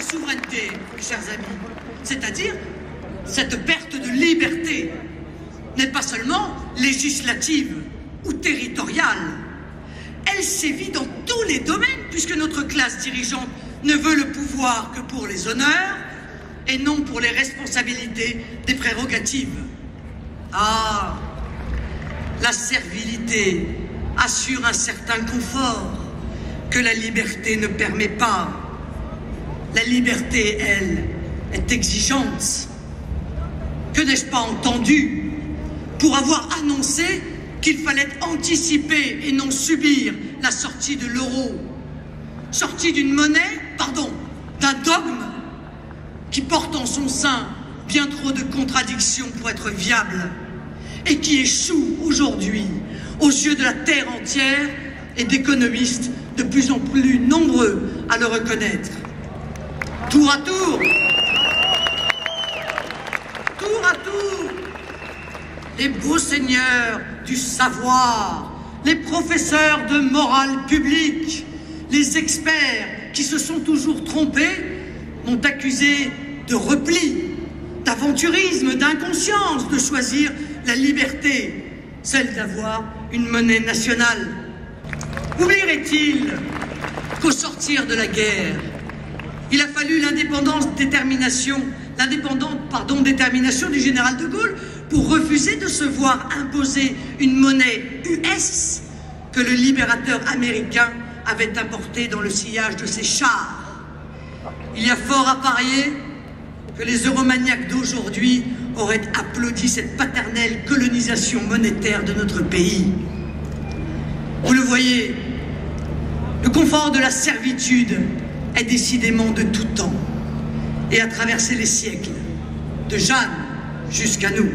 souveraineté, chers amis, c'est-à-dire cette perte de liberté, n'est pas seulement législative ou territoriale. Elle sévit dans tous les domaines, puisque notre classe dirigeante ne veut le pouvoir que pour les honneurs et non pour les responsabilités des prérogatives. Ah, la servilité assure un certain confort que la liberté ne permet pas. La liberté, elle, est exigeante. Que n'ai-je pas entendu pour avoir annoncé qu'il fallait anticiper et non subir la sortie de l'euro, sortie d'une monnaie, pardon, d'un dogme qui porte en son sein bien trop de contradictions pour être viable et qui échoue aujourd'hui aux yeux de la terre entière et d'économistes de plus en plus nombreux à le reconnaître. Tour à tour, les beaux seigneurs du savoir, les professeurs de morale publique, les experts qui se sont toujours trompés m'ont accusé de repli, d'aventurisme, d'inconscience, de choisir la liberté, celle d'avoir une monnaie nationale. Oublierait-il qu'au sortir de la guerre, il a fallu l'indépendante détermination du général de Gaulle pour refuser de se voir imposer une monnaie US que le libérateur américain avait importée dans le sillage de ses chars. Il y a fort à parier que les euromaniaques d'aujourd'hui auraient applaudi cette paternelle colonisation monétaire de notre pays. Vous le voyez, le confort de la servitude est décidément de tout temps et a traversé les siècles, de Jeanne jusqu'à nous.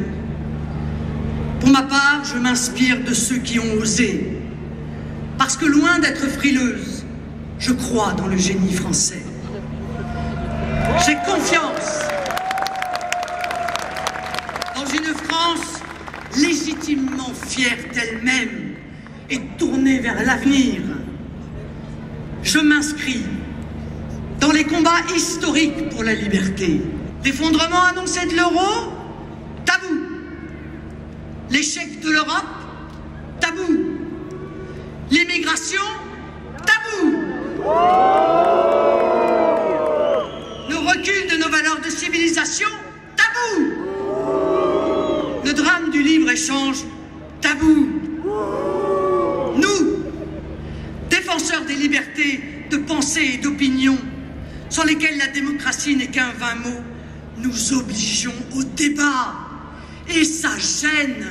Pour ma part, je m'inspire de ceux qui ont osé, parce que loin d'être frileuse, je crois dans le génie français. J'ai confiance dans une France légitimement fière d'elle-même et tournée vers l'avenir. Je m'inscris dans les combats historiques pour la liberté. L'effondrement annoncé de l'euro, tabou. L'échec de l'Europe, tabou. L'immigration, tabou. Le recul de nos valeurs de civilisation, tabou. Le drame du libre-échange, tabou. Nous, défenseurs des libertés de pensée et d'opinion, sans lesquels la démocratie n'est qu'un vain mot, nous obligeons au débat. Et ça gêne.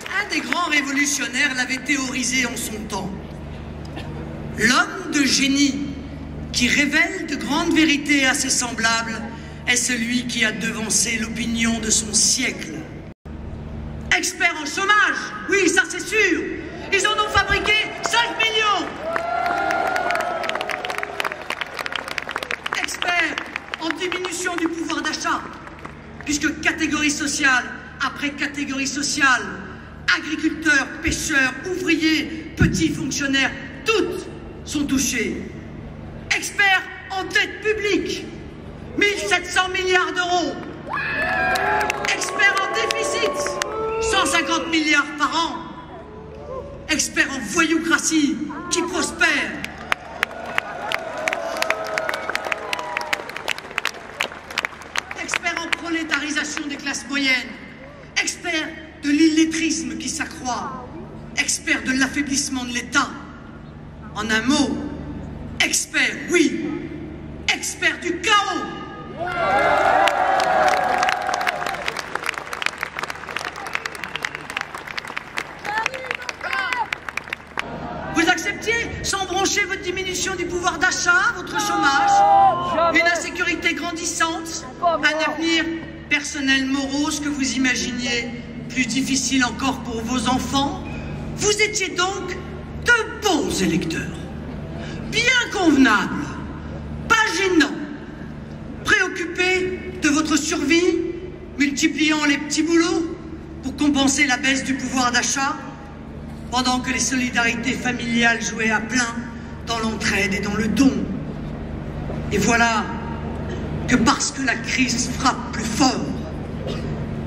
Un des grands révolutionnaires l'avait théorisé en son temps. L'homme de génie qui révèle de grandes vérités à ses semblables est celui qui a devancé l'opinion de son siècle. Experts en chômage, oui, ça c'est sûr. Ils en ont fabriqué 5 millions. Experts en diminution du pouvoir d'achat, puisque catégorie sociale après catégorie sociale, agriculteurs, pêcheurs, ouvriers, petits fonctionnaires, toutes sont touchées. Experts en dette publique, 1700 milliards d'euros. Experts en déficit, 150 milliards par an. Experts en voyoucratie qui prospère. Experts en prolétarisation des classes moyennes. Experts de l'illettrisme qui s'accroît. Experts de l'affaiblissement de l'État. En un mot, experts, oui, experts du chaos. Vous acceptiez, sans broncher, votre diminution du pouvoir d'achat, votre chômage, une insécurité grandissante, un avenir personnel morose que vous imaginiez plus difficile encore pour vos enfants. Vous étiez donc de bons électeurs, bien convenables, pas gênants, préoccupés de votre survie, multipliant les petits boulots pour compenser la baisse du pouvoir d'achat, pendant que les solidarités familiales jouaient à plein dans l'entraide et dans le don. Et voilà que parce que la crise frappe plus fort,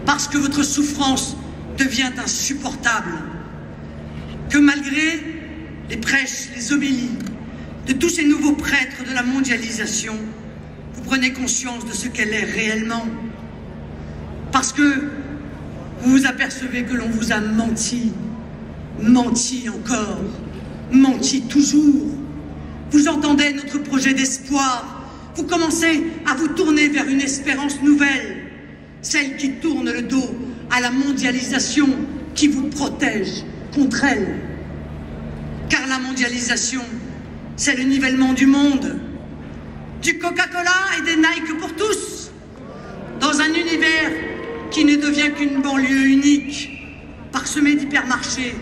parce que votre souffrance devient insupportable, que malgré les prêches, les homélies de tous ces nouveaux prêtres de la mondialisation, vous prenez conscience de ce qu'elle est réellement. Parce que vous vous apercevez que l'on vous a menti, menti encore, menti toujours. Vous entendez notre projet d'espoir, vous commencez à vous tourner vers une espérance nouvelle, celle qui tourne le dos à la mondialisation qui vous protège contre elle. Car la mondialisation, c'est le nivellement du monde, du Coca-Cola et des Nike pour tous, dans un univers qui ne devient qu'une banlieue unique, parsemée d'hypermarchés,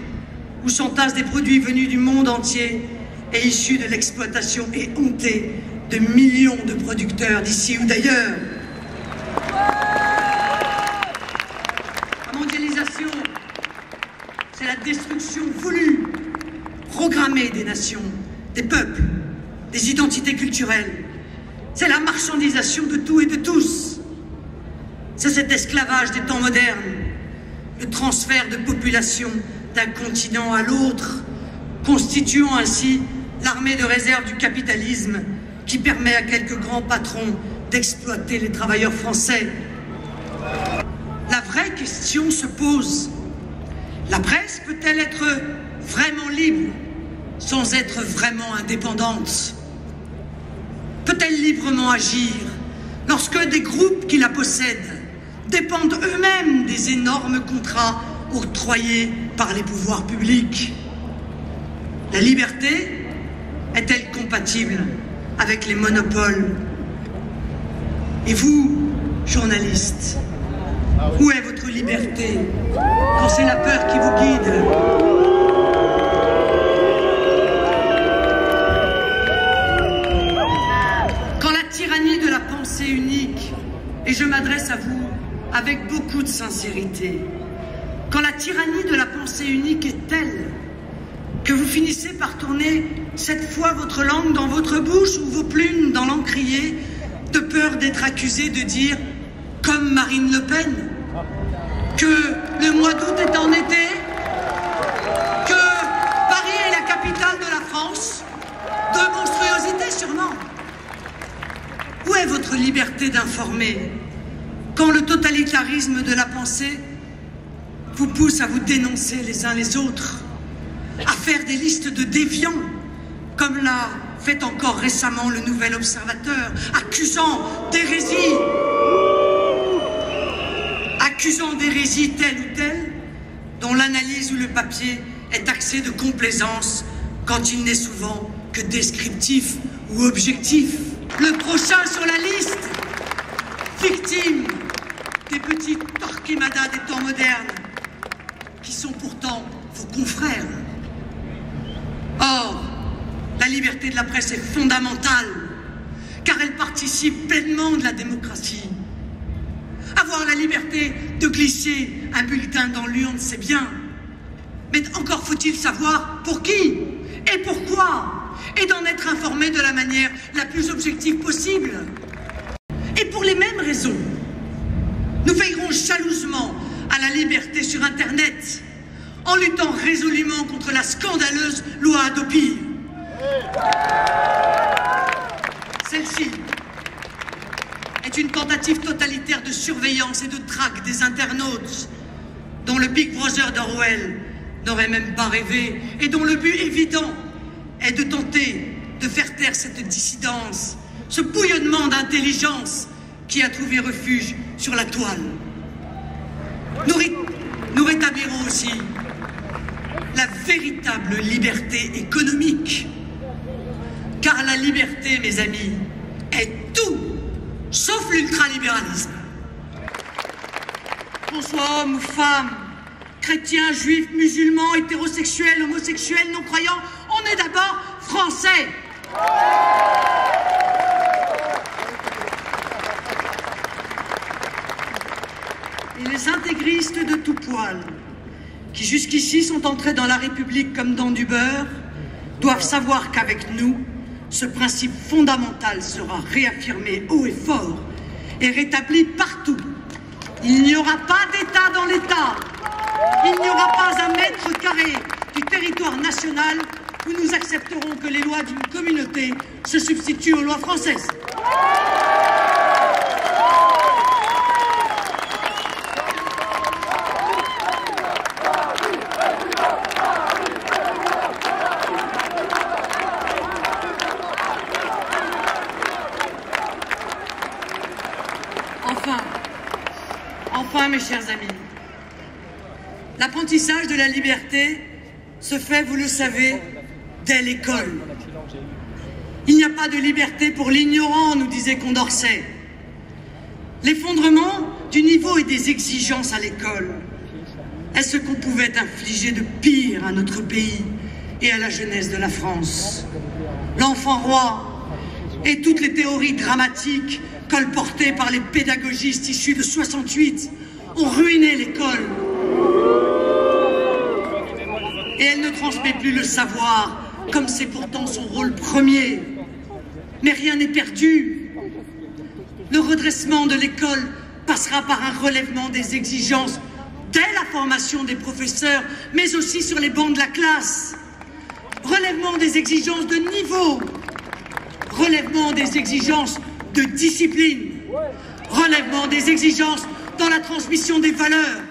où s'entassent des produits venus du monde entier et issus de l'exploitation éhontée de millions de producteurs d'ici ou d'ailleurs. La mondialisation, c'est la destruction voulue, programmée des nations, des peuples, des identités culturelles. C'est la marchandisation de tout et de tous. C'est cet esclavage des temps modernes, le transfert de population d'un continent à l'autre, constituant ainsi l'armée de réserve du capitalisme qui permet à quelques grands patrons d'exploiter les travailleurs français. La vraie question se pose. La presse peut-elle être vraiment libre sans être vraiment indépendante? Peut-elle librement agir lorsque des groupes qui la possèdent dépendent eux-mêmes des énormes contrats octroyés par les pouvoirs publics? La liberté est-elle compatible avec les monopoles? Et vous, journalistes, où est votre liberté quand c'est la peur qui vous guide? Quand la tyrannie de la pensée unique, et je m'adresse à vous avec beaucoup de sincérité, quand la tyrannie de la pensée unique est telle que vous finissez par tourner cette fois votre langue dans votre bouche ou vos plumes dans l'encrier, de peur d'être accusé de dire, comme Marine Le Pen, que le mois d'août est en été, que Paris est la capitale de la France, de monstruosité sûrement. Où est votre liberté d'informer quand le totalitarisme de la pensée vous pousse à vous dénoncer les uns les autres, à faire des listes de déviants, comme l'a fait encore récemment le Nouvel Observateur, accusant d'hérésie telle ou telle, dont l'analyse ou le papier est taxé de complaisance quand il n'est souvent que descriptif ou objectif. Le prochain sur la liste, victime des petits torquemadas des temps modernes, qui sont pourtant vos confrères. Or, la liberté de la presse est fondamentale, car elle participe pleinement de la démocratie. Avoir la liberté de glisser un bulletin dans l'urne, c'est bien. Mais encore faut-il savoir pour qui et pourquoi, et d'en être informé de la manière la plus objective possible. Et pour les mêmes raisons, nous veillerons jalousement à la liberté sur Internet, en luttant résolument contre la scandaleuse loi Hadopi. Celle-ci est une tentative totalitaire de surveillance et de traque des internautes, dont le Big Brother d'Orwell n'aurait même pas rêvé, et dont le but évident est de tenter de faire taire cette dissidence, ce bouillonnement d'intelligence qui a trouvé refuge sur la toile. Nous rétablirons aussi la véritable liberté économique, car la liberté, mes amis, est tout sauf l'ultralibéralisme. Qu'on soit homme ou femme, chrétien, juif, musulman, hétérosexuel, homosexuel, non-croyant, on est d'abord français. et les intégristes de tout poil, qui jusqu'ici sont entrés dans la République comme dans du beurre, doivent savoir qu'avec nous, ce principe fondamental sera réaffirmé haut et fort et rétabli partout. Il n'y aura pas d'État dans l'État. Il n'y aura pas un mètre carré du territoire national où nous accepterons que les lois d'une communauté se substituent aux lois françaises. Enfin, mes chers amis, l'apprentissage de la liberté se fait, vous le savez, dès l'école. Il n'y a pas de liberté pour l'ignorant, nous disait Condorcet. L'effondrement du niveau et des exigences à l'école est ce qu'on pouvait infliger de pire à notre pays et à la jeunesse de la France. L'enfant roi et toutes les théories dramatiques colportées par les pédagogistes issus de 68 ont ruiné l'école. Et elle ne transmet plus le savoir, comme c'est pourtant son rôle premier. Mais rien n'est perdu. Le redressement de l'école passera par un relèvement des exigences dès la formation des professeurs, mais aussi sur les bancs de la classe. Relèvement des exigences de niveau. Relèvement des exigences de discipline. Relèvement des exigences dans la transmission des valeurs.